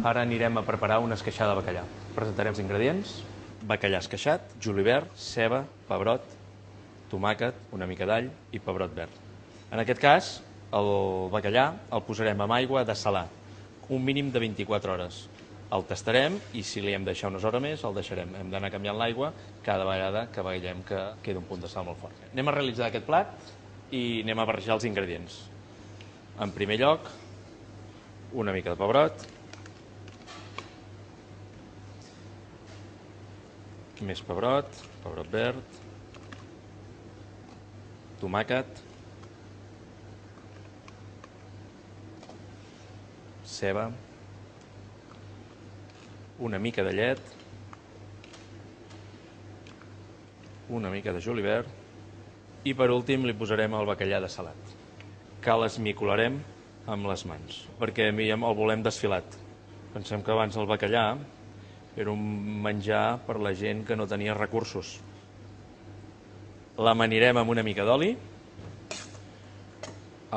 Ara anirem a preparar una esqueixada de bacallà. Presentarem els ingredients: bacallà esqueixat, julivert, ceba, pebrot, tomàquet, una mica d'all i pebrot verd. En aquest cas, el bacallà el posarem amb aigua dessalar, un mínim de 24 hores. El tastarem i si li hem de deixar unes hores més, el deixarem. Hem d'anar canviant l'aigua cada vegada que veiem que queda un punt de sal molt fort. Anem a realitzar aquest plat i anem a barrejar els ingredients. En primer lloc, una mica de pebrot, més pebrot, pebrot verd, tomàquet, ceba, una mica de llet, una mica de julivert i per últim li posarem el bacallà dessalat, que l'esmicolarem amb les mans perquè el volem desfilat. Pensem que abans el bacallà era un menjar per la gent que no tenia recursos. L'amanirem amb una mica d'oli,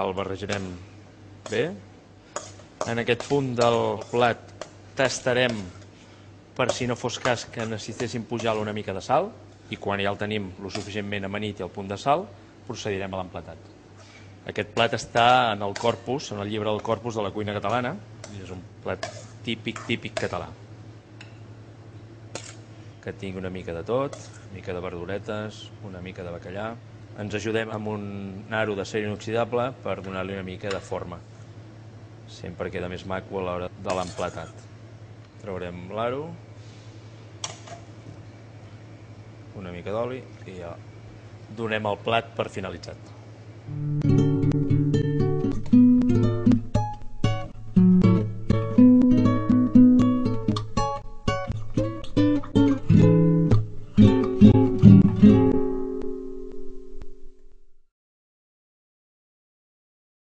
el barrejarem bé. En aquest punt del plat tastarem per si no fos cas que necessitéssim pujar una mica de sal i quan ja el tenim lo suficientment amanit i al punt de sal, procedirem a l'emplatat. Aquest plat està en el corpus, en el llibre del corpus de la cuina catalana, i és un plat típic català, que tingui una mica de tot, una mica de verduretes, una mica de bacallà. Ens ajudem amb un aro d'acer inoxidable per donar-li una mica de forma. Sempre queda més maco a l'hora de l'emplatat. Traurem l'aro, una mica d'oli i ja donem el plat per finalitzat.